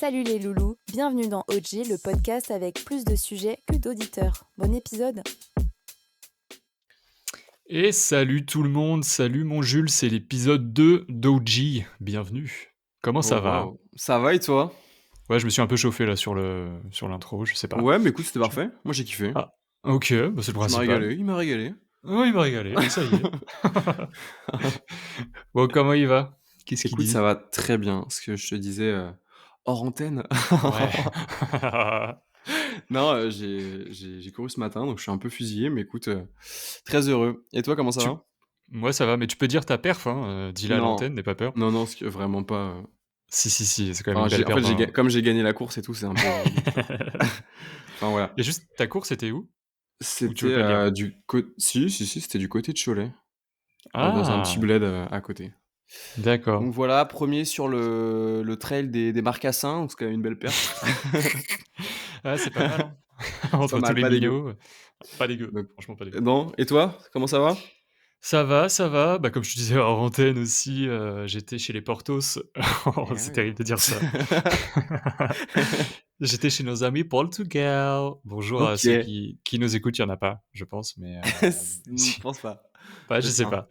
Salut les loulous, bienvenue dans OG, le podcast avec plus de sujets que d'auditeurs. Bon épisode. Et salut tout le monde, salut mon Jules, c'est l'épisode 2 d'OG, bienvenue. Comment ça Oh va? waouh, ça va et toi? Ouais, je me suis un peu chauffé là sur l'intro, je sais pas. Ouais, mais écoute, c'était Je parfait. Moi, j'ai kiffé. Ah, OK, bah, c'est le Tu m'as principal. régalé, il m'a régalé. Oh, il m'a régalé, ça y est. Bon, comment il va? Qu'est-ce qu'il Écoute, ça dit? va très bien, ce que je te disais, hors antenne. Ouais. Non, j'ai couru ce matin, donc je suis un peu fusillé, mais écoute, très heureux. Et toi, comment ça Tu va? Moi ça va, mais tu peux dire ta perf, hein, dis-la à Non, l'antenne, n'aie pas peur. non, ce que vraiment pas, Si, c'est quand même enfin, une belle en fait, perf d'un comme j'ai gagné la course et tout, c'est un peu ridicule. Enfin, voilà. Et juste, ta course, c'était où? Ou tu veux C'était, pas le dire? si, c'était du côté de Cholet, dans un petit Ah! bled, à côté. D'accord. Donc voilà, premier sur le trail des Marcassins, donc c'est quand même une belle perf. Ah, c'est pas mal, hein. Pas Entre tous mal, les pas dégueu. minots, pas dégueu, Donc franchement pas dégueu. non, et toi? Comment ça va? Ça va, bah, comme je te disais hors antenne aussi, j'étais chez les Porthos. Oh, Eh c'est oui. terrible de dire ça. J'étais chez nos amis Portugal. Bonjour à ceux OK. qui nous écoutent, il y en a pas, je pense, mais Je si, pense pas. ouais, je Peut-être sais 1. pas.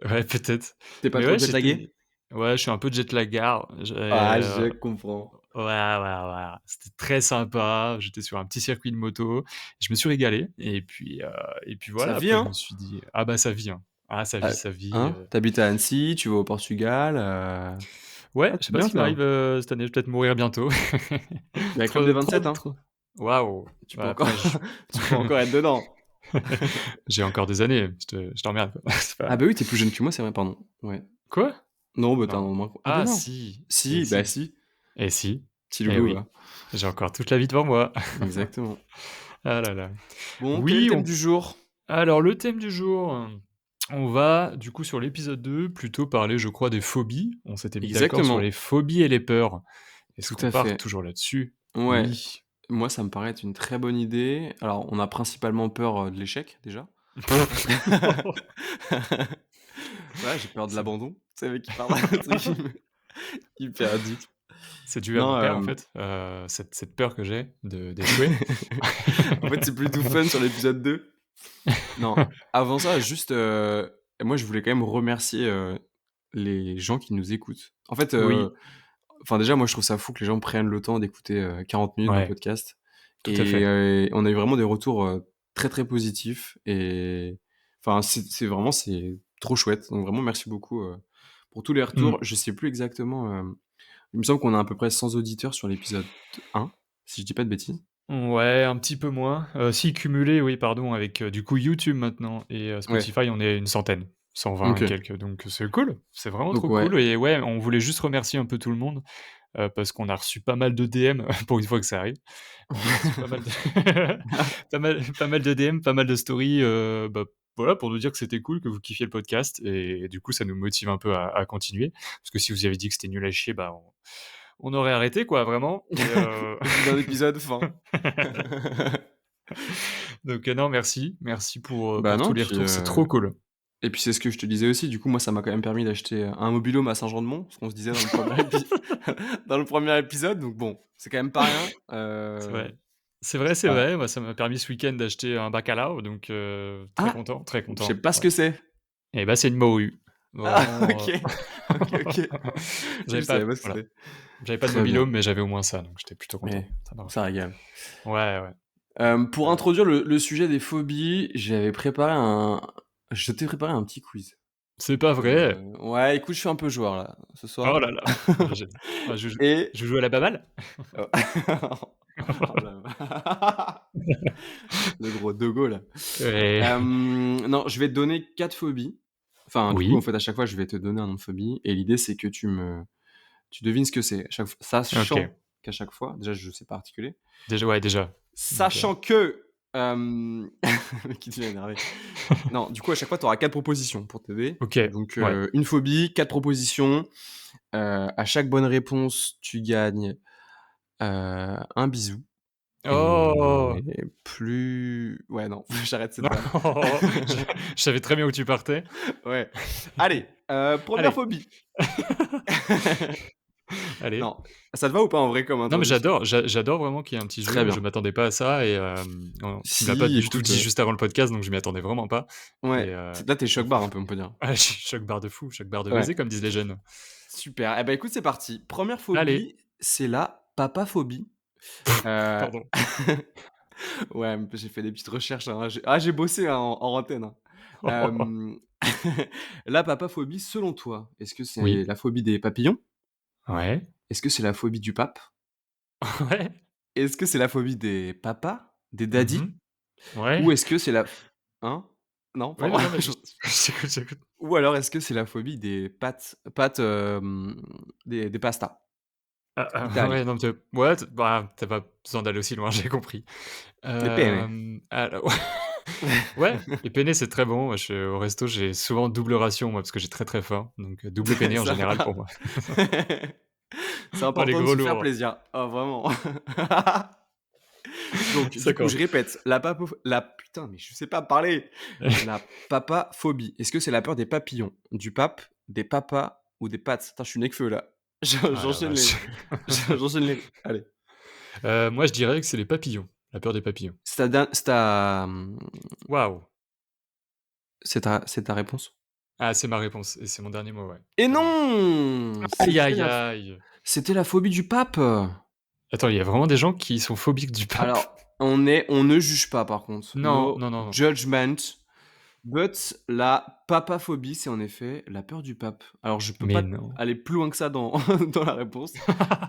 Ouais, peut-être. Tu pas Mais trop ouais, jet-lagué? ouais, je suis un peu jet-laguard. Ah, je comprends. Ouais. C'était très sympa. J'étais sur un petit circuit de moto. Je me suis régalé et puis Ça voilà, vit, après je hein? me suis dit: «Ah bah, ça vit, hein. Ah Ah, ça vit», hein? Tu habites à Annecy, tu vas au Portugal, Ouais, ah, je sais c'est pas bien ce qui ça. m'arrive, cette année, je vais peut-être mourir bientôt. Bah, Club Trop des trop 27, hein. trop Waouh! Tu peux Ouais, encore après je tu peux encore être dedans. j'ai encore des années, je t'emmerde, quoi. C'est Ah pas bah oui, tu es plus jeune que moi, c'est vrai, pardon. Ouais. quoi? Non, bah, tu as un Non. an de moins. Ah bah Ah non. si, et Si, bah si, si. et si, Petit et loulou, oui, va. j'ai encore toute la vie devant moi. Exactement. Ah là là. Bon, quel est le Oui, thème du jour? alors le thème du jour, on va du coup sur l'épisode 2 plutôt parler, je crois, des phobies. On s'était mis d'accord sur les Exactement, phobies et les peurs. Est-ce tout qu'on à part fait. toujours là-dessus? Ouais, Oui. moi ça me paraît être une très bonne idée. Alors, on a principalement peur, de l'échec déjà. Voilà, j'ai peur de C'est l'abandon. Tu sais, le mec qui part dans un truc hyper deep. c'est dû à mon Non, père en fait, cette peur que j'ai d'échouer. en fait, c'est plutôt fun sur l'épisode 2. Non, avant ça, juste, moi je voulais quand même remercier, les gens qui nous écoutent. En fait, Oui, enfin déjà moi je trouve ça fou que les gens prennent le temps d'écouter, 40 minutes de ouais, podcast tout à et fait. on a eu vraiment des retours, très, très positifs et enfin c'est vraiment c'est trop chouette. Donc vraiment merci beaucoup, pour tous les Mmh. retours. Je sais plus exactement, il me semble qu'on a à peu près 100 auditeurs sur l'épisode 1, si je dis pas de bêtises. Ouais, un petit peu moins, si cumulé, oui, pardon, avec, du coup YouTube maintenant et Ouais, Spotify, on est une centaine, 120 et OK. quelques, donc c'est cool, c'est vraiment Donc trop ouais, cool et ouais, on voulait juste remercier un peu tout le monde, parce qu'on a reçu pas mal de DM, pour une fois que ça arrive. On a reçu pas mal de pas mal de DM, pas mal de stories, bah, voilà, pour nous dire que c'était cool, que vous kiffiez le podcast et du coup, ça nous motive un peu à continuer. Parce que si vous avez dit que c'était nul à chier, bah, on aurait arrêté quoi, vraiment au bout d'un épisode, fin. donc non, merci Bah pour tous non, les puis, retours, c'est trop cool. et puis c'est ce que je te disais aussi, du coup, moi, ça m'a quand même permis d'acheter, un mobil-home à Saint-Jean-de-Mont, ce qu'on se disait dans le premier dans le premier épisode, donc bon, c'est quand même pas rien, C'est vrai. C'est voilà. vrai, moi ça m'a permis ce week-end d'acheter un bacalao, donc Ah! très Je sais content, pas ce ouais que c'est. et bah, c'est une morue. Ah Vraiment, OK. OK. Je j'avais savais pas pas ce que voilà. c'était. J'avais pas de Très bien. mobil-home, mais j'avais au moins ça, donc j'étais plutôt content. Ouais, Ça m'a ça régale. Ouais, Pour heu, introduire le sujet des phobies, je t'ai préparé un petit quiz. c'est pas vrai? Ouais, écoute, je suis un peu joueur là, ce Oh soir. là là! Bah, génial. Ah, Et je joue à la baballe? oh là le gros dogo là. Ouais. Non, je vais te donner 4 phobies. Enfin, du coup, en Oui, fait, à chaque fois, je vais te donner un nom de phobie et l'idée, c'est que tu devines ce que c'est. OK. Sachant qu'à chaque fois, déjà, je sais pas articuler. Déjà, ouais, déjà. Donc Sachant que, le mec qui devient énervé. Non, du coup, à chaque fois, tu auras 4 propositions pour t'aider. OK, Donc, ouais. une phobie, 4 propositions. À chaque bonne réponse, tu gagnes, un bisou. Oh! Et plus ouais, non, j'arrête cette Non, vanne. je je savais très bien où tu partais. Ouais. Allez, 1 Allez. phobie. Allez. Non, ça te va ou pas en vrai comme Non, mais introduction? j'adore vraiment qu'il y ait un petit Très jeu. Je bien. m'attendais pas à ça et tu me l'as pas Si, du tout écoute, dit juste avant le podcast, donc je m'y attendais vraiment pas ouais, et là, tu choc barre un peu, on peut dire. ah, choc barre de fou, choc barre de Ouais, baiser comme disent les jeunes. super. Eh ben écoute, c'est parti. Première Allez, phobie, c'est la papaphobie. Heu, pardon. ouais, j'ai fait des petites recherches, hein. J'ai bossé, hein, en antenne, hein. Hem, la papaphobie, selon toi, est-ce que c'est Oui. la phobie des papillons? Ouais. Est-ce que c'est la phobie du pape? Ouais. Est-ce que c'est la phobie des papas? Des Mmh. daddies? Ouais. Ou est-ce que c'est la f hein? Non, Oui, pardon. non, non, mais Je j'écoute, j'écoute. ou alors est-ce que c'est la phobie des pâtes, des pastas? Ah, ah, Italie. ouais, non, ouais, bah, tu pas besoin d'aller aussi loin, j'ai compris. Les penne. Alors ouais, les penne, c'est très bon. Moi, au resto, j'ai souvent double ration, moi, parce que j'ai très, très faim, donc double penne en Ça général pour va. moi. C'est Oh, les important de gros se faire lourds. plaisir. Ah vraiment. Donc du coup, D'accord. je répète, la putain, mais je sais pas parler. La papaphobie. Est-ce que c'est la peur des papillons, du pape, des papas ou des pâtes? Attends, je suis necfeu là. Ah la J'enchaîne vache. les j'enchaîne les allez. Moi, je dirais que c'est les papillons, la peur des papillons. Waouh! C'est ta réponse? Ah, c'est ma réponse et c'est mon dernier mot, ouais, Et clairement. non! Aïe, aïe, aïe! C'était la phobie du pape! Attends, il y a vraiment des gens qui sont phobiques du pape? Alors, on ne juge pas par contre. Non, No non, non, non. judgment. But la papaphobie, c'est en effet la peur du pape. Alors je peux Mais pas non. aller plus loin que ça dans dans la réponse.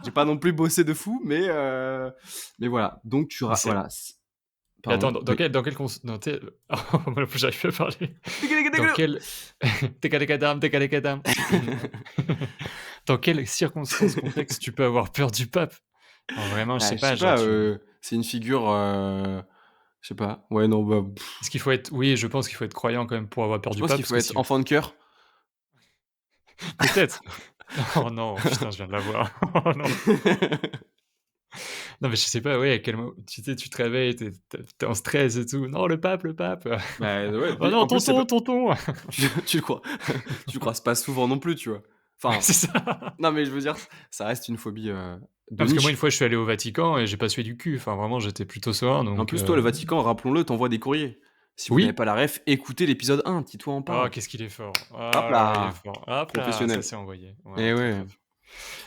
J'ai pas non plus bossé de fou, mais voilà. Donc tu Mais ra c'est voilà, Mais attends, pardon, oui. dans quel cons dans tel oh moi, j'arrive plus à parler. Dans quel Tekadekadam, tekadekadam. Dans quelles circonstances, contexte tu peux avoir peur du pape? Alors vraiment, je Bah, sais je pas, sais genre pas, tu c'est une figure, je sais pas. Ouais, non, bah, est-ce qu'il faut être oui, je pense qu'il faut être croyant quand même pour avoir peur je du pense pape qu'il parce faut que être si enfant de cœur. peut-être. Oh non, putain, je viens de l'avoir. Oh non. Non mais je sais pas, ouais, à quel moment tu sais, tu te réveilles, tu es en stress et tout. «Non, le pape, le pape!» Bah, ouais, «Oh puis non, en plus, c'est pas tonton, tonton!» tu le crois tu le croises pas souvent non plus, tu vois? Ouais, Enfin, c'est ça. non, mais je veux dire, ça reste une phobie, Ah de parce que moi, une niche. fois, je suis allé au Vatican et j'ai pas sué du cul. Enfin, vraiment, j'étais plutôt serein, En donc plus, toi, le Vatican, rappelons-le, t'envoie des courriers. Si vous n'avez oui. pas la ref, écoutez l'épisode 1, Tito en Oh, parle. qu'est-ce qu'il est fort. Oh Hop là là, il est là! fort. Hop là, ça Professionnel. c'est envoyé. Ouais, Eh très, ouais. très fort.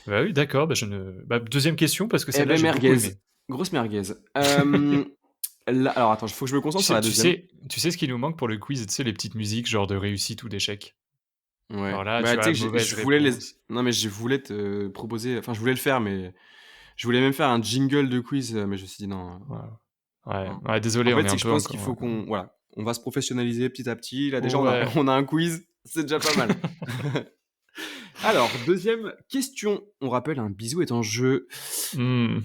Bah oui, d'accord, bah je ne bah 2e question parce que Eh celle-là, beh, j'ai beaucoup merguez, aimé. grosse merguez. Là alors attends, faut que je me Tu concentre sur sais la tu deuxième. sais tu sais ce qui nous manque pour le quiz? Tu sais, les petites musiques genre de réussite ou d'échec? Ouais. Alors là, Bah, tu tu sais as que mauvaise je voulais les réponse. non, mais je voulais te proposer enfin, je voulais le faire, mais je voulais même faire un jingle de quiz, mais je me suis dit: «Non, Waouh. Ouais, hein». ouais, En désolé, on fait, est c'est un que je peu pense qu'il encore, faut qu'on voilà, on va se professionnaliser petit à petit. Là, déjà, ouais. on a un quiz, c'est déjà pas mal. Alors, deuxième question. On rappelle, un bisou est en jeu. Mmh.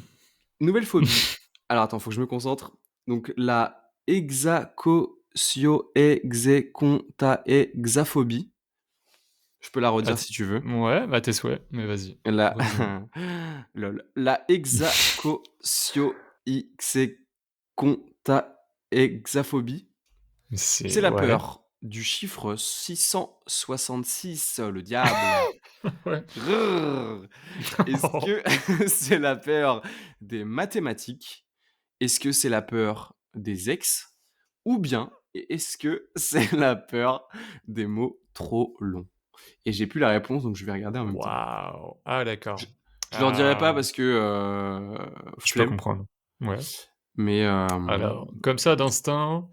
Nouvelle phobie. Alors attends, faut que je me concentre. Donc la hexacosioexecontaexaphobie. Je peux la redire Att si tu veux. ouais, bah tes souhaits, mais vas-y, La redis-moi. lol. La hexacosioexecontaexaphobie, c'est C'est la ouais. peur du chiffre 666, le diable. Ouais. Grrr. Est-ce que c'est la peur des mathématiques? Est-ce que c'est la peur des ex? Ou bien est-ce que c'est la peur des mots trop longs? Et j'ai plus la réponse, donc je vais regarder en même temps. Waouh! Ah Je d'accord. je leur dirai pas Ah, parce que, je peux flemme, comprendre. Ouais. mais, Alors, comme ça d'instinct,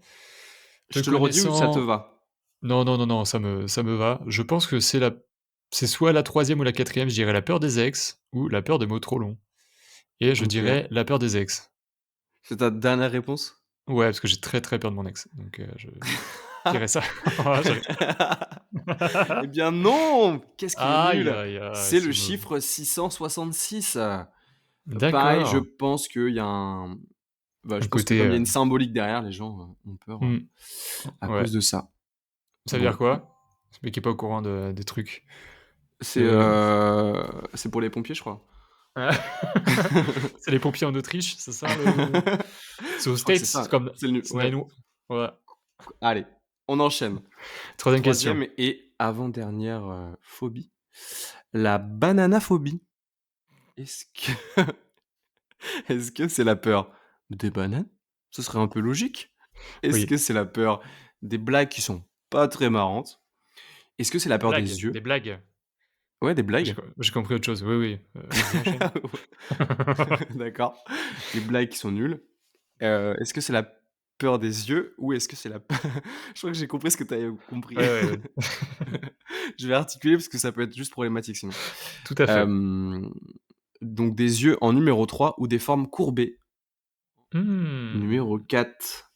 te je te le redis ou ça te connaissant va? non, non, non, non, ça me va. Je pense que c'est soit la troisième ou la quatrième. Je dirais la peur des ex ou la peur des mots trop longs et je OK. dirais la peur des ex. C'est ta dernière réponse? Ouais, parce que j'ai très, très peur de mon ex, donc je dirais ça. Oh, j'arrive Eh bien non! Qu'est-ce qu'il est Aïe, nul! aïe, aïe, C'est le c'est mauvais. chiffre 666. Pareil, je D'accord, pense qu'il y a un bah, un je pense que côté, comme il y a une symbolique derrière, les gens, ont peur, mmh, à ouais. cause de ça. Ça veut dire Bon, quoi? Ce mec est pas au courant des trucs. c'est, De c'est pour les pompiers, je crois. c'est les pompiers en Autriche, c'est ça le c'est aux Je crois que States, c'est c'est ça, comme c'est le nu c'est ouais. 9 ouais. Allez, on enchaîne. 3e question. Troisième et avant-dernière, phobie, la bananaphobie. Est-ce que est-ce que c'est la peur des bananes? Ce serait un peu logique. Est-ce Oui, que c'est la peur des blagues qui sont pas très marrantes? Est-ce que c'est la des peur des blagues, des yeux? blagues. Ouais, des J'ai blagues. co j'ai compris autre chose. Oui, oui, vas-y enchaîne. D'accord. Des blagues qui sont nulles. Est-ce que c'est la peur des yeux ou est-ce que c'est la p je crois que j'ai compris ce que tu avais compris. Ouais, ouais, ouais. Je vais articuler parce que ça peut être juste problématique sinon. Tout à fait. Hem, donc des yeux en numéro 3 ou des formes courbées, numéro Mmh. 4.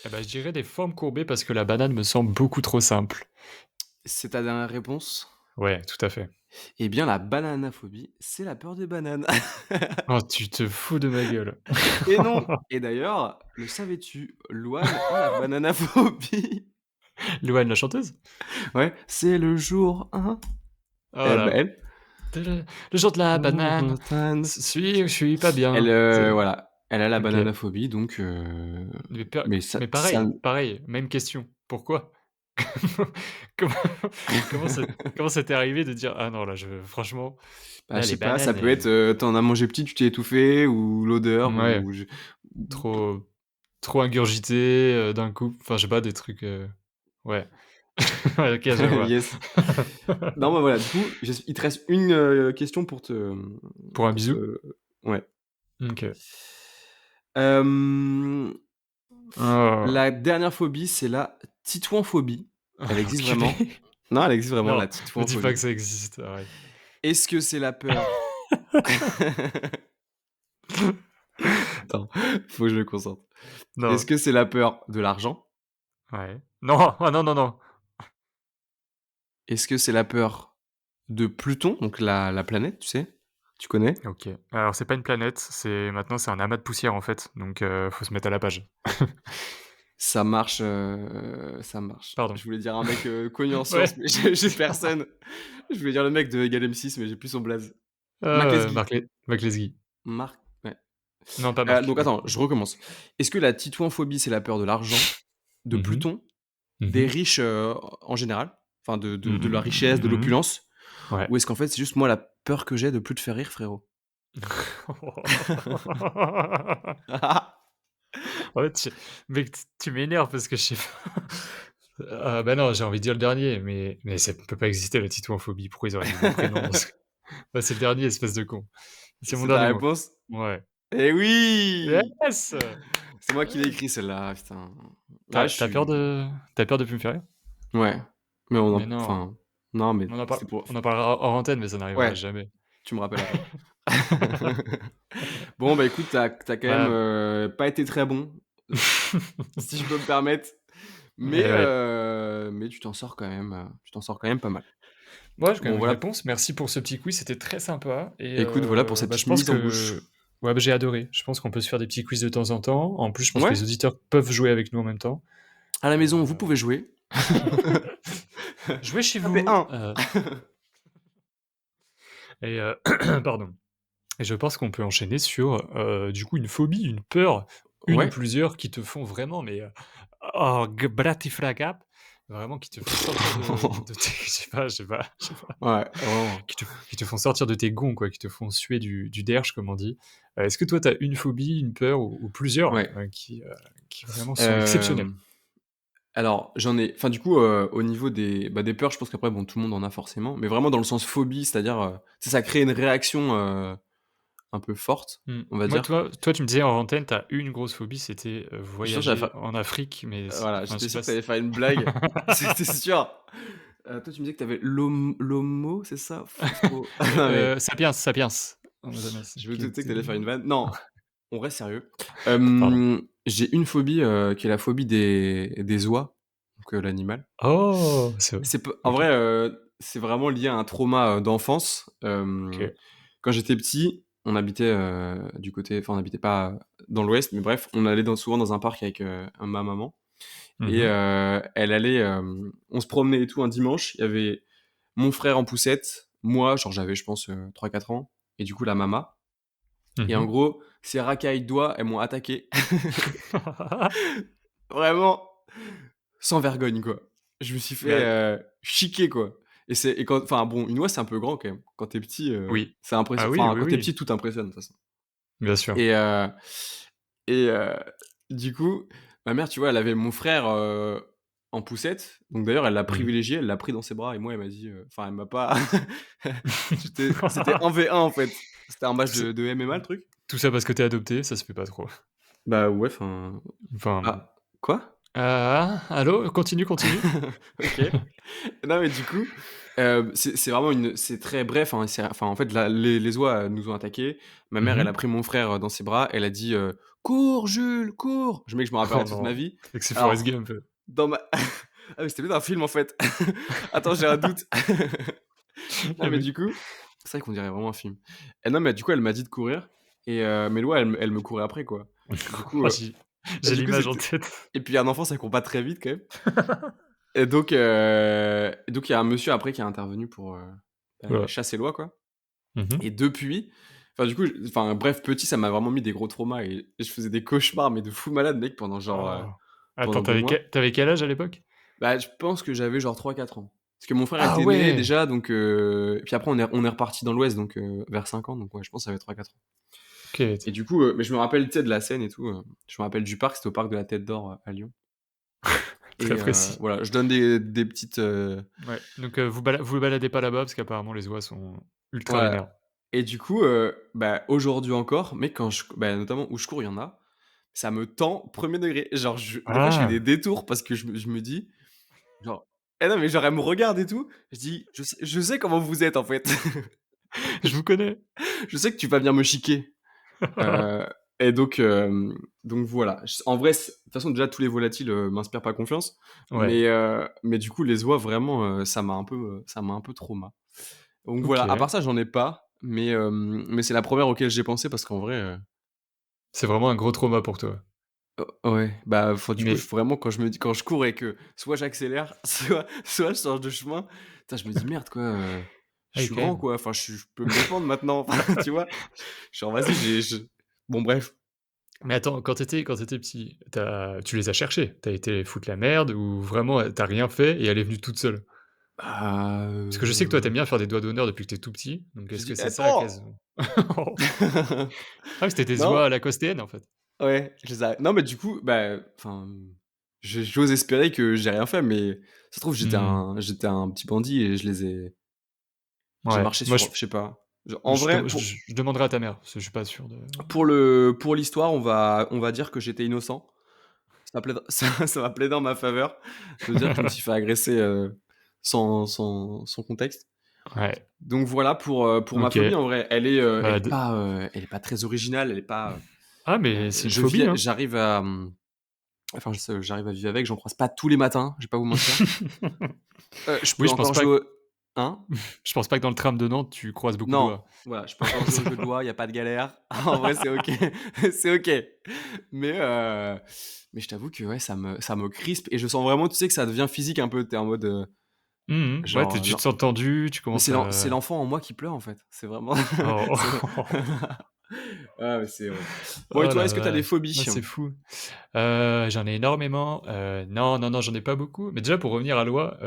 Et bah, je dirais des formes courbées parce que la banane me semble beaucoup trop simple. C'est ta dernière réponse? Ouais, tout à fait. Eh bien la bananaphobie, c'est la peur des bananes. Oh, tu te fous de ma gueule. Et non! Et d'ailleurs, le savais-tu? Louane a la bananaphobie. Louane, la chanteuse? Ouais, c'est le jour 1. Oh là, Elle le jour de la banane, suis ou je suis pas Elle, bien. C'est voilà, elle a la OK. bananaphobie donc mais Mais ça pareil, même question. Pourquoi? Comment comment ça comment ça t'est arrivé de dire: «Ah non, là, je franchement, bah, là, je les sais pas, ça bananes peut être, et» tu en as mangé petit, tu t'es étouffé ou l'odeur ouais, ou je ou trop trop ingurgité, d'un coup, enfin, je sais pas, des trucs, ouais. Ouais, OK, je vois. yes. Non, bah, voilà, du coup, il te reste une, question Pour un pour bisou? te ouais. OK. Hem, Oh, la dernière phobie, c'est la titouanphobie. Elle existe vraiment. l'enculé. Non, elle existe vraiment, Non, la me dis pas que titouanphobie. ça existe, arrête. Est-ce que c'est la peur attends, faut que je me concentre. Est-ce Non, que c'est la peur de l'argent? ouais. Non, ah non, non, non. Est-ce que c'est la peur de Pluton, donc la planète, tu sais? Tu connais? OK. Alors c'est pas une planète, c'est un amas de poussière, en fait, donc faut se mettre à la page. Ça marche. Pardon. Je voulais dire un mec, connu en Ouais. sciences, mais j'ai personne. Je voulais dire le mec de Égal M6, mais j'ai plus son blaze. Mac Marc Lesguy. Marc ouais. Non, pas Marc. Donc attends, je recommence. Est-ce que la titouanphobie, c'est la peur de l'argent, de Mmh mh. Pluton, des Mmh. riches, en général, enfin de la richesse, de Mmh. l'opulence? Ouais. Ou est-ce qu'en fait, c'est juste moi la peur que j'ai de plus te faire rire, frérot? Ouais, mec, tu m'énerves parce que je sais pas. Ah bah non, j'ai envie de dire le dernier, mais ça peut pas exister la titouanphobie. Pourquoi ils auraient mis mon prénom dans ce bah, c'est le dernier, espèce de con. C'est mon C'est ta dernier mot. réponse? Ouais. Eh oui! Yes! C'est moi qui l'ai Ouais. écrit celle-là, putain. Là, Tu je as peur suis de plus me faire rire? ouais, mais Mais non, non, mais c'était on pour en parlera hors antenne, mais ça n'arrivera ouais, jamais. tu me rappelles après. Bon, bah, écoute, tu as quand même, Bah pas été très bon, si je peux me permettre, et ouais. mais tu t'en sors quand même pas mal. Moi, j'ai quand Bon, même une voilà, réponse. Merci pour ce petit quiz, c'était très sympa et écoute, voilà pour cette bah, je petite pense mise en que bouche. ouais, bah, j'ai adoré. Je pense qu'on peut se faire des petits quiz de temps en temps. En plus, je pense que Ouais, les auditeurs peuvent jouer avec nous en même temps. à la maison, vous Heu, pouvez jouer. Jouez chez Tapez vous, 1. et pardon et je pense qu'on peut enchaîner sur, du coup, une phobie, une peur, une ou Ouais. plusieurs qui te font vraiment mais, oh, bratiflagap, vraiment qui te font sortir de tes je sais pas. Ouais, vraiment. Qui te font sortir de tes gonds, quoi, qui te font suer du derche, comme on dit. Est-ce que toi, tu as une phobie, une peur ou plusieurs, Ouais. qui vraiment sont exceptionnelles? Hem, alors j'en ai enfin du coup, au niveau des peurs, je pense qu'après bon, tout le monde en a forcément, mais vraiment dans le sens phobie, c'est-à-dire, tu sais, ça crée une réaction, un peu forte, Mmh. on va Moi, dire. toi, tu me disais en antenne, tu as une grosse phobie, c'était, J'étais sûr que tu allais voyager faire en Afrique, mais voilà, enfin, je j'étais sais sûr pas que tu si allais faire une blague. C'était sûr. Toi, tu me disais que tu avais l'homo, c'est ça? Non mais Sapiens, Sapiens. Homo sapiens, je me qui doutais que tu était allais faire une vanne. Non, on reste sérieux. pardon. J'ai une phobie, qui est la phobie des oies, donc l'animal. Oh! C'est C'est peu en OK, vrai, c'est vraiment lié à un trauma, d'enfance. OK. Quand j'étais petit, on habitait, du côté enfin, on habitait pas dans l'ouest, mais bref, on allait souvent dans un parc avec, ma maman Mmh et mh. elle allait, on se promenait et tout un dimanche. Il y avait mon frère en poussette, moi, genre j'avais je pense, 3-4 ans et du coup la mama et en Mmh. gros, ces racailles d'oies, elles m'ont attaqué. Vraiment sans vergogne, quoi. Je me suis fait, Mais chiquer, quoi. Et quand enfin bon, une oie, c'est un peu grand quand même. Quand tu es petit, Oui. c'est Ah impressionnant. oui, Enfin, oui, quand tu es oui, petit, tout t'impressionne de toute façon. bien sûr. Et heu et du coup, ma mère, tu vois, elle avait mon frère, en poussette. Donc d'ailleurs, elle l'a Mmh mh. privilégié, elle l'a pris dans ses bras et moi, elle m'a dit, enfin, elle m'a pas c'était 1v1 en fait. C'était un match Tout ça de MMA le truc. tout ça parce que tu es adopté, ça se fait pas trop. Bah ouais, enfin Enfin, ah, quoi? allô? Continue, continue. OK. Non, mais du coup, c'est vraiment c'est très bref, hein, enfin, en fait, les oies, nous ont attaqués. Ma Mmh mère, elle a mh. pris mon frère, dans ses bras. Elle a dit, «Cours Jules, cours!» Je me Oh rappellerai toute ma non, vie. et que c'est Forrest Alors, Gump. dans ma ah mais c'était peut-être un film, en fait. Attends, j'ai un doute. Non, Ah mais oui. du coup, c'est vrai qu'on dirait vraiment un film. Et non, mais du coup, elle m'a dit de courir mais l'oie, elle me courait après, quoi. Du coup, Oh heu j'ai du coup, l'image en c'était tête. et puis un enfant, ça court pas très vite, quand même. Et donc il y a un monsieur après qui est intervenu pour, Ouais. chasser l'oie, quoi. Mmh mh. Et depuis, enfin du coup, enfin bref, petit, ça m'a vraiment mis des gros traumas et je faisais des cauchemars, mais de fou malade, mec, pendant genre, Oh. pendant Attends, 2 mois. tu avais quel âge à l'époque? Bah, je pense que j'avais genre 3 4 ans. Parce que mon frère Ah était né ouais! déjà, donc et puis après on est repartis dans l'Ouest, donc vers 5 ans, donc ouais, je pense que ça avait 3 4 ans. OK, Et du coup, mais je me rappelle, tu sais, de la scène et tout, je me rappelle du parc, c'était au parc de la Tête d'Or, à Lyon. très Et précis. voilà, je donne des petites, Ouais, donc vous baladez pas là-bas parce qu'apparemment les oies sont ultra voilà. vénères. Et du coup, bah, aujourd'hui encore, mais quand bah, notamment où je cours, il y en a, ça me tend premier degré. Genre des fois, je fais des Ah! détours parce que je me dis, genre non, mais genre, elle me regarde et tout, je dis: Je sais comment vous êtes, en fait. Je vous connais. Je sais que tu vas venir me chiquer». Heu et donc voilà. En vrai, de toute façon, déjà, tous les volatiles, m'inspirent pas confiance, Ouais, mais du coup, les oies, vraiment, ça m'a un peu trauma. Donc voilà, à OK. part ça, j'en ai pas, mais c'est la première auquel j'ai pensé parce qu'en vrai, C'est vraiment un gros trauma pour toi. ouais, bah, enfin, du coup, Mais vraiment, quand je cours et que soit j'accélère, soit je change de chemin, putain, je me dis: «Merde, quoi, je ah oui, suis quand grand, même. quoi, enfin, je peux me défendre maintenant». Enfin, tu vois? Genre, vas-y, bon, bref. Mais attends, quand tu étais petit, tu les as cherchées? Tu as été foutre la merde ou vraiment, tu as rien fait et elle est venue toute seule? Ah, Parce que je sais que toi, tu aimes bien faire des doigts d'honneur depuis que tu es tout petit, donc j'ai est-ce dit: que c'est ça «Attends!» qu'elles ont ah oui, c'était des Non, oies lacostéennes, en fait? ouais, je les a non, mais du coup, bah, enfin, j'ose espérer que j'ai rien fait, mais ça se trouve, Mmh. j'étais un petit bandit et j'ai Ouais, marché moi sur je sais pas. En je vrai, dem je demanderai à ta mère, parce que je suis pas sûr de pour l'histoire, on va dire que j'étais innocent. Ça va plaider en ma faveur de dire que je me suis fait agresser, sans contexte. ouais, Donc voilà pour ma phobie OK. en vrai. Bah, de Elle est pas très originale, elle est pas, ah mais c'est une je vis phobie, hein? j'arrive à, enfin j'arrive à vivre avec, j'en croise pas tous les matins, je vais pas vous mentir. Je Oui, peux encore jouer hein? je pense pas que dans le tram de Nantes, tu croises beaucoup de Non, lois. voilà, je peux encore jouer au jeu de loi, il y a pas de galère. En vrai, c'est OK, c'est OK. Mais heu, mais je t'avoue que ouais, ça me crispe et je sens vraiment, tu sais, que ça devient physique un peu. Tu es en mode, Mmh mh. Ouais, genre, tu te sens tendu, tu mais commences c'est à l'enfant en moi qui pleure, en fait. C'est vraiment c'est oh ah mais c'est horrible. Bon et oh toi, la est-ce que tu as des vache, ah phobies? c'est fou. J'en ai énormément, non, non, non, j'en ai pas beaucoup, mais déjà pour revenir à l'oie,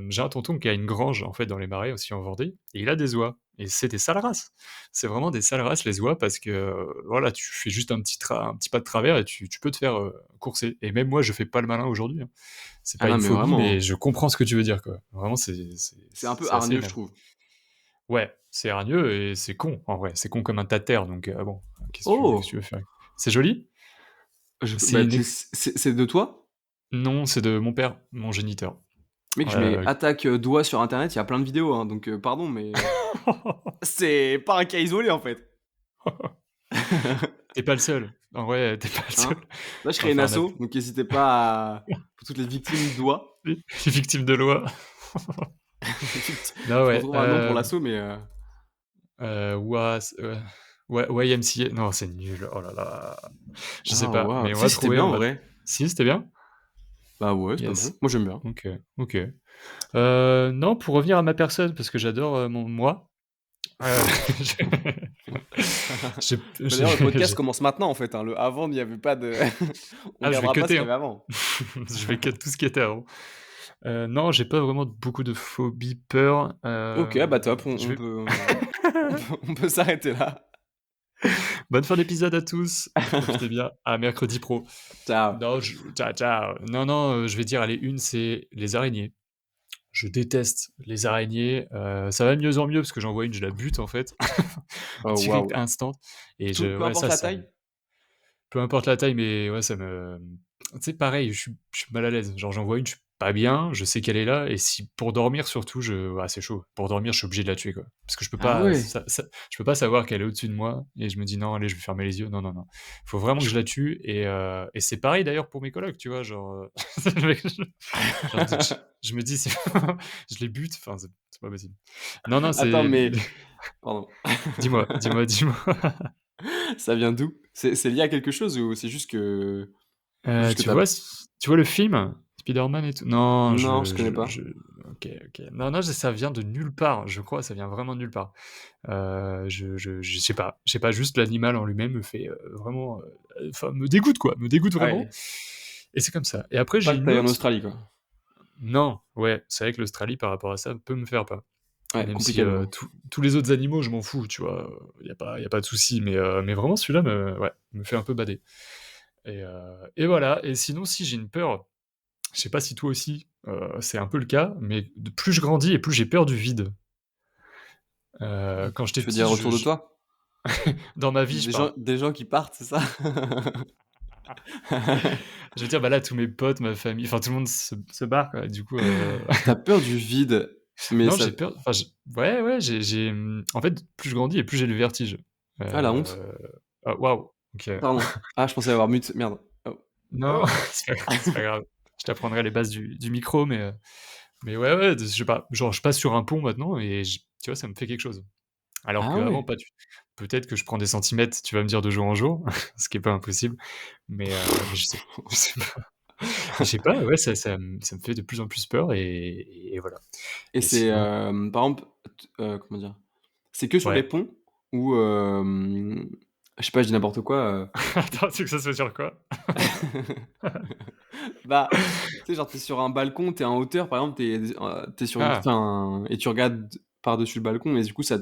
j'ai un tonton qui a une grange, en fait, dans les marais aussi en Vendée et il a des oies et c'est des sales races. C'est vraiment des sales races les oies parce que, voilà, tu fais juste un petit pas de travers et tu peux te faire, courser et même moi je fais pas le malin aujourd'hui, hein. C'est Ah pas non, une mais phobie, vraiment, mais hein. je comprends ce que tu veux dire, quoi. Vraiment C'est un peu c'est assez hargneux, je énervant. trouve. Ouais, c'est hargneux et c'est con, en vrai. C'est con comme un tas de terre, donc bon, qu'est-ce que tu Oh! veux faire? C'est joli. C'est Bah, une ex c'est de toi? non, c'est de mon père, mon géniteur. Mec, je mets Heu attaque, doigt sur internet, il y a plein de vidéos, hein, donc pardon, mais c'est pas un cas isolé, en fait. Tu pas le seul. En vrai, tu pas le seul. Hein? Là, je On va crée une faire un asso, appel. donc n'hésitez pas à pour toutes les victimes d'oies. Oui, victime de loi. Non, Faut qu'on ouais, trouve un nom pour l'asso, mais Was ouais, YMCA, non, c'est nul, oh là là. Je sais ah pas, waouh! mais on Si, va c'était trouver, bien on en va vrai. si, c'était bien? Bah ouais, c'est pas mal. Yes. Moi, j'aime bien. OK, OK. Non, pour revenir à ma personne, parce que j'adore, moi, heu, j'ai Bah, d'ailleurs, le podcast j'ai commence maintenant, en fait, hein. Le avant, il n'y avait pas de on ah, je vais gardera pas ce cutter, qu'il y hein. avait avant. Je vais cut tout ce qui était avant. Non, j'ai pas vraiment beaucoup de phobie, peur, OK, bah, top, on je on vais peut on peut s'arrêter là. bonne fin d'épisode à tous, profitez bien, à mercredi pro. Ciao. Non, ciao, ciao. Non, non, je vais dire, allez, une, c'est les araignées. Je déteste les araignées, ça va de mieux en mieux parce que j'en vois une, je la bute en fait, Oh direct waouh. instant et Peu ouais, importe ça la ça taille? peu importe la taille, mais ouais, ça me tu sais, pareil, je suis mal à l'aise. Genre, j'en vois une, je suis pas bien, je sais qu'elle est là et si pour dormir surtout, c'est chaud. Pour dormir, je suis obligé de la tuer, quoi. Parce que Ah ouais! je peux pas savoir qu'elle est au-dessus de moi et je me dis: «Non, allez, je vais fermer les yeux». Non, non, non. Faut vraiment que Je je la tue et c'est pareil d'ailleurs pour mes colocs, tu vois? Genre, genre je me dis: «C'est je les bute», enfin, c'est pas possible. Non, non, Attends, c'est mais pardon. dis-moi, dis-moi, dis-moi. Ça vient d'où? C'est lié à quelque chose ou c'est juste que Tu tu vois tu vois le film? Spider-Man et tout? Non, non, je connais pas. OK, OK. Non, non, ça vient de nulle part, je crois, ça vient vraiment de nulle part. Je sais pas, juste l'animal en lui-même me fait, vraiment, enfin me dégoûte quoi, me dégoûte Ah vraiment ouais, et c'est comme ça et après j'ai pas que une tu en autre Australie, quoi. non, ouais, c'est vrai que l'Australie par rapport à ça peut me faire peur. Ouais, Même si, compliqué là-bas. tous les autres animaux je m'en fous, tu vois? Il y a pas de souci mais vraiment celui-là me fait un peu bader et voilà et sinon si j'ai une peur, je sais pas si toi aussi, c'est un peu le cas, mais de plus je grandis et plus j'ai peur du vide. Quand j'étais Tu veux petit, dire autour de toi? dans ma vie, je Des parle. gens des gens qui partent, c'est ça? Je veux dire, bah, là, tous mes potes, ma famille, enfin tout le monde se barre quoi, du coup, Tu as peur du vide, mais non, ça j'ai peur, enfin ouais, ouais, en fait, plus je grandis et plus j'ai le vertige. ah la honte? Ah waouh, OK. Pardon. Ah je pensais avoir mute, merde. Oh. Non, Oh! c'est pas grave. Je t'apprendrai les bases du micro, mais ouais, ouais, je sais pas, genre je passe sur un pont maintenant et tu vois, ça me fait quelque chose. Alors Ah qu'avant, ouais! pas du peut-être que je prends des centimètres, tu vas me dire de jour en jour, ce qui est pas impossible, mais je sais pas. Je sais pas, ouais, ça me fait de plus en plus peur et voilà. Et Et c'est, sinon par exemple, comment dire? C'est que sur les ouais. ponts ou, je sais pas, je dis n'importe quoi, Attends, tu veux que ça soit sur quoi? bah, tu sais, genre, tu es sur un balcon, tu es en hauteur, par exemple, tu es sur une Ah, enfin et tu regardes par-dessus le balcon et du coup, si ça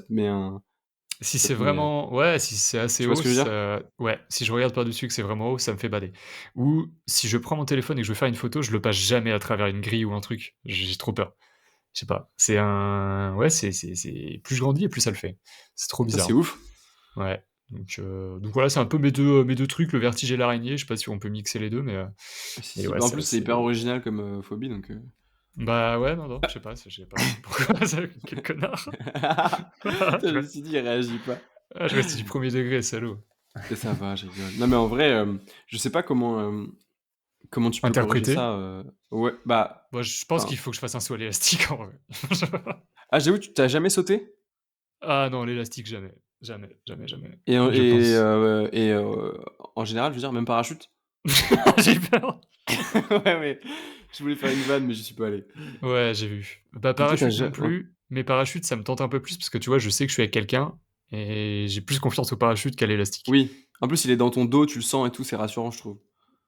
c'est te met, vraiment ouais, si c'est assez tu vois haut, ce que je veux dire? ça ouais, si je regarde par-dessus que c'est vraiment haut, ça me fait bader. Ou si je prends mon téléphone et que je veux faire une photo, je le passe jamais à travers une grille ou un truc. J'ai trop peur. Je sais pas, c'est un ouais, c'est plus je grandis et plus ça le fait. C'est trop Ça, c'est bizarre. ouf. Ouais, donc voilà, c'est un peu mes 2 trucs, le vertige et l'araignée. Je sais pas si on peut mixer les 2 Si, mais si, ouais, bah, en ça plus, c'est c'est hyper original comme, phobie donc bah, ouais, non, non, je sais pas pourquoi quel connard. Putain, Je je me reste suis dit: «Il réagit pas». je reste du premier degré, salaud. Mais ça va, je rigole. Non, mais en vrai, je sais pas comment tu peux corriger Interpréter? ça, ouais, bah, Bah, je pense enfin qu'il faut que je fasse un saut à l'élastique en vrai. ah, j'avoue, tu as jamais sauté? Ah non, l'élastique jamais, jamais, jamais, jamais, Et je pense. en général, je veux dire, même parachute? J'ai peur. Ouais, mais je voulais faire une vanne, mais j'y suis pas allé. Ouais, j'ai vu. Bah, Du coup, tu as parachute ja non ouais. plus, mais parachute, ça me tente un peu plus parce que tu vois, je sais que je suis avec quelqu'un et j'ai plus confiance au parachute qu'à l'élastique. Oui, en plus, il est dans ton dos, tu le sens et tout, c'est rassurant, je trouve.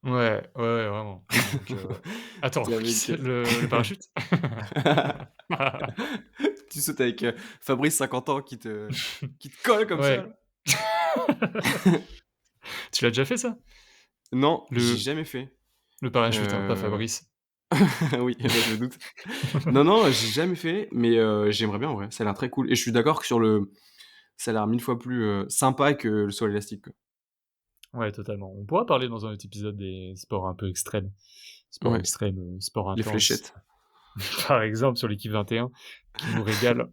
Ouais, ouais, ouais, vraiment. Donc, attends, Tu es qui avec, c'est le parachute? tu sautes avec, Fabrice 50 ans qui te colle comme ça, Ouais. là. Tu l'as déjà fait ça? Non, j'ai Le jamais fait. le parachute, hein, pas Heu, Fabrice. oui, bah, je me doute. Non, non, j'ai jamais fait, mais j'aimerais bien en vrai, ça a l'air très cool et je suis d'accord que ça a l'air 1000 fois plus, sympa que le saut à l'élastique, quoi. Ouais, totalement. On pourra parler dans un autre épisode des sports un peu extrêmes. Sports Ouais, extrêmes, sports les intenses. fléchettes. Par exemple, sur l'équipe 21, qui nous régale.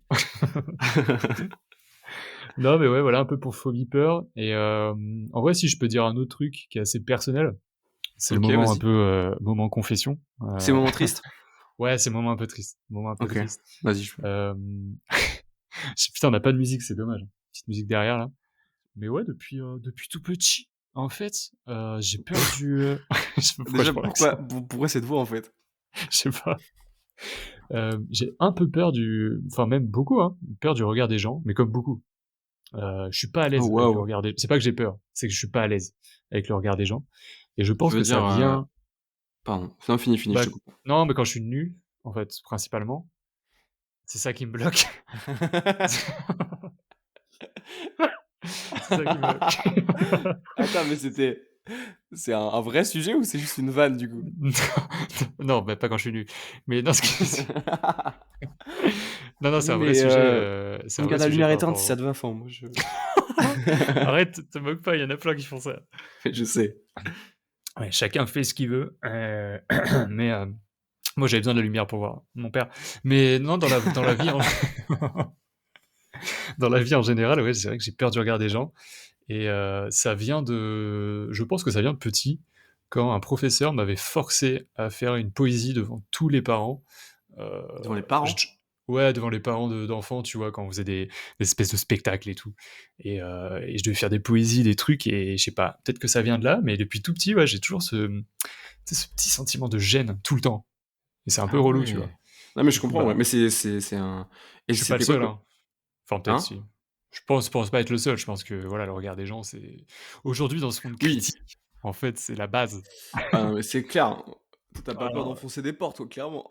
Non, mais ouais, voilà, un peu pour phobie peur et en vrai, si je peux dire un autre truc qui est assez personnel, c'est le OK, moment un vas-y. peu, moment confession. C'est moment triste? Ouais, c'est le moment un peu triste, moment un peu OK, triste. vas-y, je Hem, putain, on n'a pas de musique, c'est dommage. Petite musique derrière là. Mais ouais, depuis tout petit, en fait, j'ai peur je sais pas pourquoi je déjà, prends l'accent, pourquoi cette voix, en fait? je sais pas. J'ai un peu peur enfin même beaucoup, hein, peur du regard des gens, mais comme beaucoup. Je suis pas à Oh l'aise avec le waouh! regard des c'est pas que j'ai peur, c'est que je suis pas à l'aise avec le regard des gens et je Tu pense veux que dire, ça vient pardon. Non, finis, finis, je bah, te coupe. non, mais quand je suis nu, en fait, principalement. C'est ça qui me bloque. C'est ça qui me bloque. Attends, mais c'est un vrai sujet ou c'est juste une vanne, du coup? Non, bah, pas quand je suis nu. Mais non, ce qui non, non, c'est Non, un vrai mais sujet, c'est un vrai regarde la sujet lumière par éteinte rapport si ça au te va, enfin moi je arrête, te moque pas, il y en a plein qui font ça. je sais. Ouais, chacun fait ce qu'il veut, mais moi, j'avais besoin de la lumière pour voir mon père. Mais non, dans la vie en dans la vie en général, ouais, c'est vrai que j'ai peur du regard des gens et ça vient de je pense que ça vient de petit, quand un professeur m'avait forcé à faire une poésie devant tous les parents. Heu, Devant les je parents? Ouais, devant les parents d'enfants, tu vois? Quand on faisait des espèces de spectacles et tout et je devais faire des poésies, des trucs et je sais pas, peut-être que ça vient de là, mais depuis tout petit, ouais, j'ai toujours tu sais, ce petit sentiment de gêne tout le temps et c'est un peu Ah relou, tu vois? ouais. Non, mais je Du coup, comprends, ouais, bah, mais c'est un et je suis pas le c'était quoi seul, comme hein. Enfin, peut-être hein? si. Je pense pas être le seul, je pense que, voilà, le regard des gens, c'est aujourd'hui, dans ce monde Oui. critique, en fait, c'est la base. Ah non, mais c'est clair, hein. Toi, tu pas peur Ah d'enfoncer des portes, toi, clairement.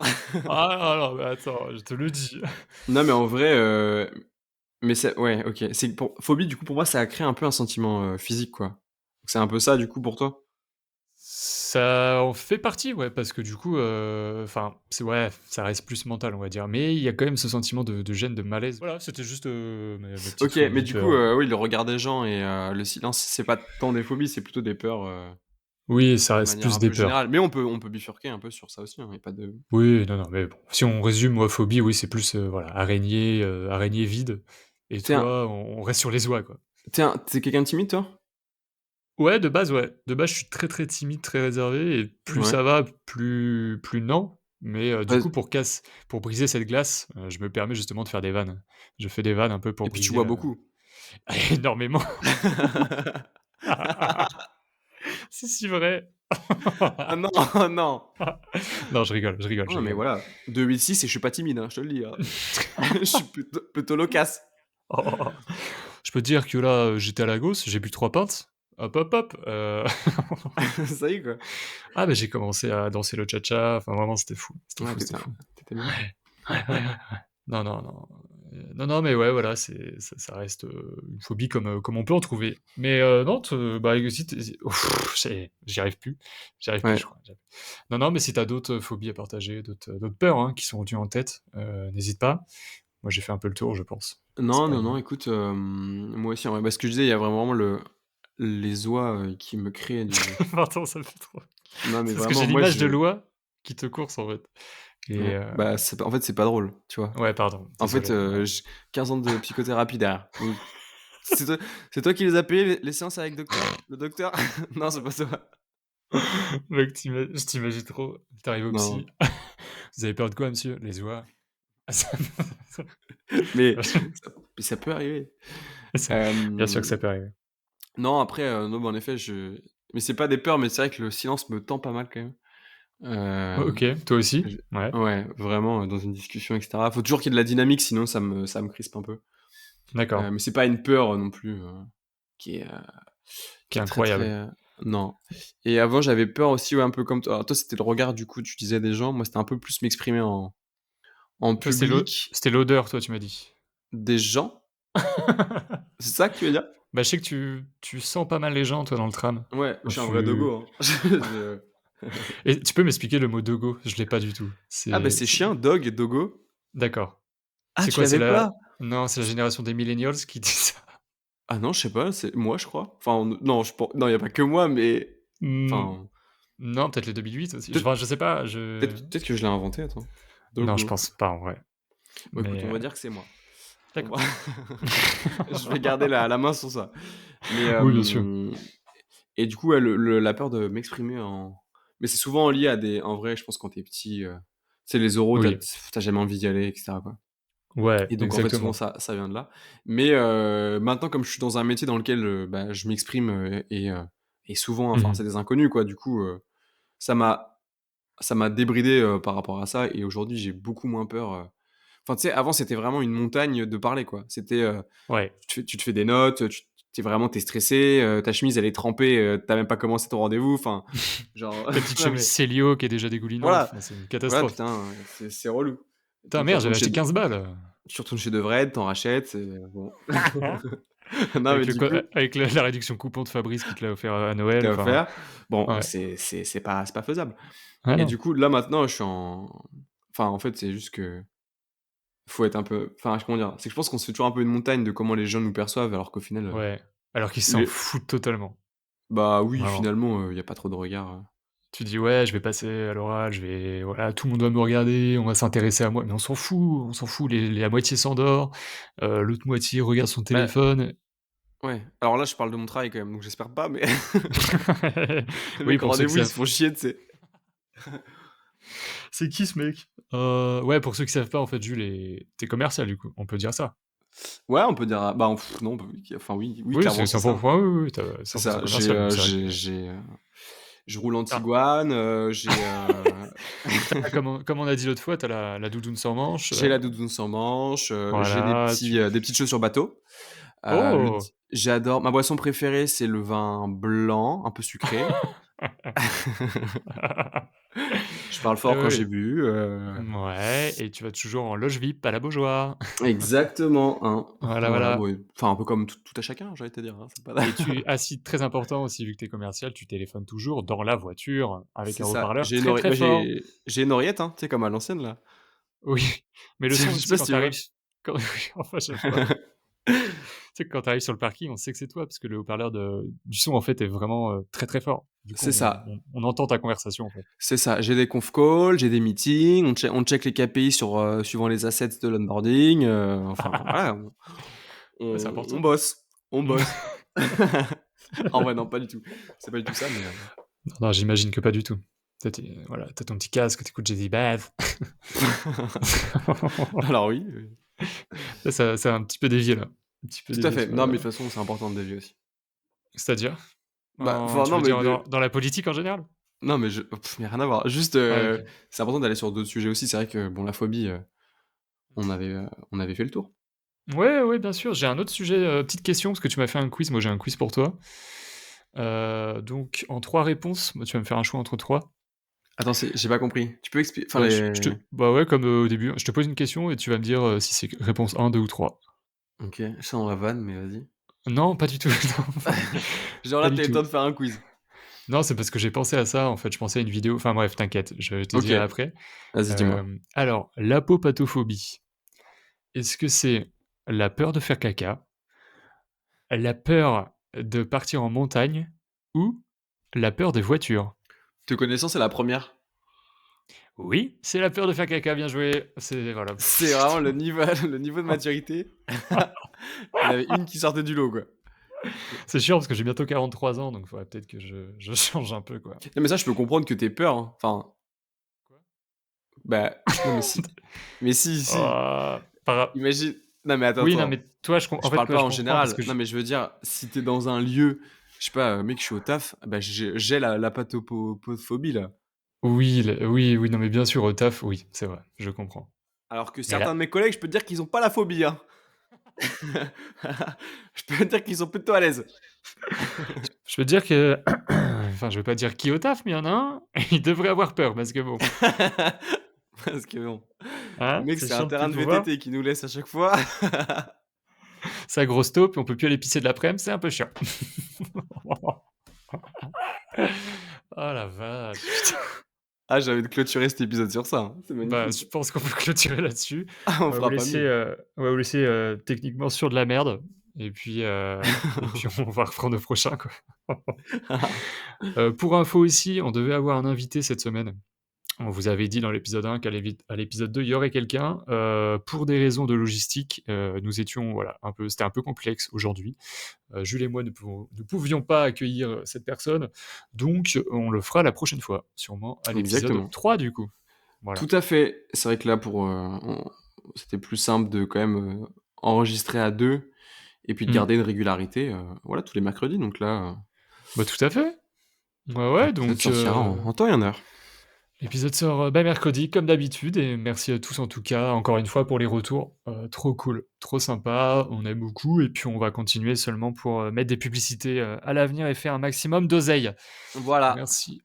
ah non, mais attends, je te le dis. Non, mais en vrai, mais c'est ouais, OK. C'est pour phobie, du coup, pour moi, ça a créé un peu un sentiment, physique, quoi. C'est un peu ça, du coup, pour toi? Ça en fait partie, ouais, parce que du coup, enfin, c'est ouais, ça reste plus mental, on va dire, mais il y a quand même ce sentiment de gêne, de malaise. Voilà, c'était juste, mes petites OK, mais phobies, du coup, peurs. oui, le regard des gens et le silence, c'est pas tant des phobies, c'est plutôt des peurs, Oui, ça de reste manière plus un des peu peurs. générale. Mais on peut bifurquer un peu sur ça aussi, hein, y a pas de Oui, non, non, mais bon, si on résume, moi, phobie, oui, c'est plus, voilà, araignée vide et tu un toi, on reste sur les oies, quoi. tu quelqu'un de timide, toi? Ouais, de base, ouais. De base, je suis très, très timide, très réservé et plus Ouais. ça va, plus non. Mais du Bah coup, pour briser cette glace, je me permets justement de faire des vannes. Je fais des vannes un peu pour et puis tu briser bois le beaucoup. énormément. C'est si vrai. Ah non, non! Non, je rigole, je rigole, je Non, mais rigole. voilà, 2-8-6 et je suis pas timide, hein, je te le dis, hein. Je suis plutôt loquace. Je peux te dire que là, j'étais à Lagos, j'ai bu 3 pintes. Hop, hop, hop, Ça y est, quoi. ah, j'ai commencé à danser le cha-cha, enfin vraiment c'était fou, c'était Ouais, fou, c'était fou. tu étais bien. Ouais, ouais, ouais, ouais. Non, non, non, non, non, mais ouais, voilà, ça reste, une phobie comme on peut en trouver. Mais non, bah, si tu j'y arrive plus, Ouais. je crois, non, non, mais si tu as d'autres, phobies à partager, d'autres peurs, hein, qui sont venues en tête, n'hésite pas. Moi, j'ai fait un peu le tour, je pense. C'est Non, pas non, une non, écoute, moi aussi, en vrai, bah, ce que je disais, il y a vraiment les oies, qui me créent du pardon, ça me fait trop non, mais c'est parce que vraiment, j'ai moi, l'image de je l'oie qui te course, en fait et ouais, bah, c'est pas en fait, c'est pas drôle, tu vois? ouais, pardon, En fait, désolé, ouais. j 15 ans de psychothérapie derrière. Donc c'est toi qui les as payés, les séances avec docteur le docteur? Non, c'est pas toi. Mec, je t'imagine trop, tu arrives au psy: Non, «Vous avez peur de quoi, monsieur?» «Les oies». Ah ça mais ça peut arriver. c'est bien sûr que ça Hem, peut arriver. non, après, non, mais en effet, mais c'est pas des peurs, mais c'est vrai que le silence me tend pas mal quand même. OK, toi aussi? Je Ouais, ouais, vraiment, dans une discussion et cetera. Faut toujours qu'il y ait de la dynamique, sinon ça me crispe un peu. d'accord, Mais c'est pas une peur, non plus, qui est, heu, qui qui est est très, très, incroyable. non. Et avant, j'avais peur aussi, ouais, un peu comme toi. Alors toi, c'était le regard, du coup, tu disais des gens. Moi, c'était un peu plus m'exprimer en Toi, public c'était l'odeur, toi, tu m'as dit? des gens. C'est ça que tu veux dire? Bah, je sais que tu sens pas mal les gens, toi, dans le tram. Ouais, je Quand suis un vrai tu dogo, hein. Je et tu peux m'expliquer le mot dogo? Je l'ai pas du tout. ah bah, c'est chien, dog, dogo. D'accord. Ah, C'est tu quoi? C'est l'avais la pas? non, c'est la C génération des millennials qui dit ça? ah non, je sais pas, c'est moi, je crois. Enfin, non, non, il y a pas que moi, mais Mmh, enfin, non, peut-être les 2008 aussi. peut-être Je sais pas, peut-être que je l'ai inventé, attends. non, je Dogo. pense pas en vrai, Bon, écoute, mais on va dire que c'est moi. On va d'accord. je vais garder la main sur ça. Mais Oui, bien sûr. et du coup, ouais, la peur de m'exprimer mais c'est souvent lié à des en vrai, je pense quand tu es petit, tu sais les oraux, tu Oui. as jamais envie d'y aller et cetera, quoi. Ouais, Et donc en fait, souvent exactement. ça vient de là. Mais maintenant, comme je suis dans un métier dans lequel, bah, je m'exprime, et souvent, Mmh enfin, mh. c'est des inconnus, quoi. Du coup, ça m'a ça m'a débridé, par rapport à ça et aujourd'hui, j'ai beaucoup moins peur, enfin, tu sais, avant, c'était vraiment une montagne de parler, quoi. C'était, Ouais. tu te fais des notes, T'es stressé, ta chemise elle est trempée, tu même pas commencé ton rendez-vous, enfin, genre Ta petite non chemise mais Célio qui est déjà dégoulinante, voilà, enfin, c'est une voilà catastrophe. putain, c'est relou. Putain, Donc tu merde, retournes j'avais chez acheté 15 balles. tu retournes chez Devred, tu rachètes, c'est bon. Non mais Avec le du co coup, avec la réduction coupon de Fabrice qui te l'a offert à qui Noël, t'a enfin, offert, bon, ouais. c'est pas faisable. Ah Et non. du coup, là maintenant, je suis en enfin, en fait, c'est juste que faut être un peu enfin, comment dire? C'est que je pense qu'on se fait toujours un peu une montagne de comment les gens nous perçoivent alors qu'au final, Ouais, alors qu'ils s'en les foutent totalement, bah, oui, vraiment. finalement, il y a pas trop de regards. Tu dis: «Ouais, je vais passer à l'oral, je vais voilà, tout le monde va me regarder, on va s'intéresser à moi», mais on s'en fout, la moitié s'endort, l'autre moitié regarde son Bah, téléphone. ouais, alors là, je parle de mon travail quand même, donc j'espère pas, mais les Oui, mecs en pour ceux qui rendez-vous, ils savent se font chier, tu sais? c'est qui ce mec? Ouais, pour ceux qui savent pas, en fait, Jules tu commercial, du coup, on peut dire ça? Ouais, on peut dire, bah, non, bah, oui, enfin, oui, oui, Oui, clairement, c'est c'est 100 ça. ouais, oui, oui, tu C'est 100% ça, commercial, donc c'est vrai que je roule en tu Tiguan, comme on a dit l'autre fois, tu as la doudoune sans manches, j'ai la doudoune sans manches, j'ai voilà, des petites chaussures bateau. Le Oh! di J'adore ma boisson préférée, c'est le vin blanc, un peu sucré. Je parle Eh fort quand oui, j'ai oui. bu, Mouais, et tu vas toujours en loge VIP à la Beaujoire. exactement, hein. Voilà, Voilà, voilà. bon, enfin, un peu comme tout à chacun, j'ai envie de te dire, hein, c'est pas Et très important aussi, vu que tu es commercial, tu téléphones toujours dans la voiture avec c'est un ça. haut-parleur très, très fort. J'ai une oreillette, hein, tu sais, comme à l'ancienne, là. Oui, mais le Je son, sais tu sais, pas si quand tu tu arrives vois? quand oui, enfin, je vois. Tu sais, quand tu arrives sur le parking, on sait que c'est toi parce que le haut-parleur du son, en fait, est vraiment, très, très fort. Du coup, C'est ça, on entend ta conversation, en fait. c'est ça. J'ai des conf calls, j'ai des meetings, on check les KPI sur, suivant les assets de l'onboarding, enfin, voilà, Ouais, c'est on important. bosse, on bosse. En vrai, non, pas du tout. C'est pas du tout ça, mais Non, non, j'imagine que pas du tout. Tu sais, voilà, tu ton petit casque, tu écoutes Jay Bath. alors oui, Ça a un petit peu dévié, là. Un petit peu tout à dévié fait. sur Non, le mais de toute façon, c'est important de dévier aussi. c'est-à-dire? Bah, enfin, Tu non, veux mais dire de dans la politique en général? non, mais y a rien à voir. Juste, Ah OK. c'est important d'aller sur d'autres sujets aussi. C'est vrai que, bon, la phobie, on avait fait le tour. Ouais, ouais, bien sûr. J'ai un autre sujet, petite question, parce que tu m'as fait un quiz, moi j'ai un quiz pour toi. Donc en 3 réponses, moi tu vas me faire un choix entre 3. Attends, j'ai pas compris. Tu peux expliquer enfin, Bah, je te les bah, ouais, comme, au début, je te pose une question et tu vas me dire, si c'est réponse un, 2 ou 3. OK, je sens la vanne, mais vas-y. Non, pas du tout, non, pas Genre pas là, du tu le temps tout. de faire un quiz. Non, c'est parce que j'ai pensé à ça, en fait, je pensais à une vidéo, enfin bref, t'inquiète, je te OK, dirai après. vas-y, dis-moi. Alors, l'apopatophobie, est-ce que c'est la peur de faire caca, la peur de partir en montagne ou la peur des voitures? Te connaissant, c'est la première. Oui, c'est la peur de faire caca, bien joué. C'est voilà. C'est vraiment le niveau le niveau de maturité. Il y en avait une qui sortait du lot, quoi. C'est chiant parce que j'ai bientôt 43 ans, donc il faudrait peut-être que je change un peu, quoi. Non, mais ça, je peux comprendre que tu peur, hein. Enfin, Quoi? bah, non, mais si. Mais si, si. Oh, para Imagine non, mais attends, oui, non, attends. mais toi, en Je fait, parle moi, pas je en comprends parce général. que Non, je mais je veux dire, si t'es dans un lieu, je sais pas, mec, je suis au taf, bah, j'ai la pathopophobie, là. oui, oui, oui, non, mais bien sûr, au taf, oui, c'est vrai, je comprends. Alors que Mais certains là, de mes collègues, je peux te dire qu'ils ont pas la phobie, hein. Je peux te dire qu'ils sont plutôt à l'aise. je peux te dire que enfin, je vais pas dire qui au taf, mais il y en a un, il devrait avoir peur parce que bon, Parce que bon, le hein, mec, c'est c'est un chiant de terrain plus de pouvoir. VTT qui nous laisse à chaque fois. Sa grosse taupe et on peut plus aller pisser de l'après-midi, c'est un peu chiant. Oh la vache, putain. Ah, j'ai envie de clôturer cet épisode sur ça, hein. C'est Bah, magnifique. je pense qu'on peut clôturer là-dessus. Ah, on fera pas mieux. On va vous laisser, techniquement sur de la merde et puis on va reprendre au prochain, quoi. Pour info aussi, on devait avoir un invité cette semaine. On vous avait dit dans l'épisode 1 à l'épisode 2, il y aurait quelqu'un. Pour des raisons de logistique, nous étions voilà, c'était un peu complexe aujourd'hui. Jules et moi ne pouvions pas accueillir cette personne, donc on le fera la prochaine fois, sûrement à l'épisode Exactement. 3 du coup. Voilà. Tout à fait. C'est vrai que là, c'était plus simple de quand même, enregistrer à 2 et puis de Mmh. garder une régularité, voilà, tous les mercredis. Donc là, Bah, tout à fait. Ouais, ouais, l'épisode donc sortira en temps et en heure. L'épisode sort, mercredi comme d'habitude et merci à tous en tout cas, encore une fois pour les retours, trop cool, trop sympa, on aime beaucoup et puis on va continuer seulement pour, mettre des publicités, à l'avenir et faire un maximum d'oseille. Voilà, Merci.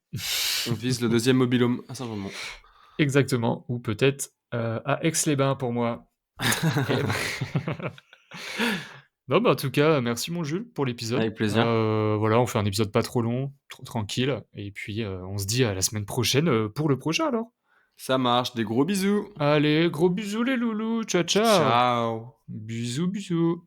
on vise le 2e mobil-home à Saint-Jean-de-Mont. Exactement, ou peut-être, à Aix-les-Bains pour moi. Et bah non, bah, en tout cas, merci mon Jules pour l'épisode. Avec plaisir. Voilà, on fait un épisode pas trop long, trop tranquille et puis, on se dit à la semaine prochaine, pour le prochain alors. Ça marche, des gros bisous. Allez, gros bisous les loulous, ciao ciao. Ciao. Bisous bisous.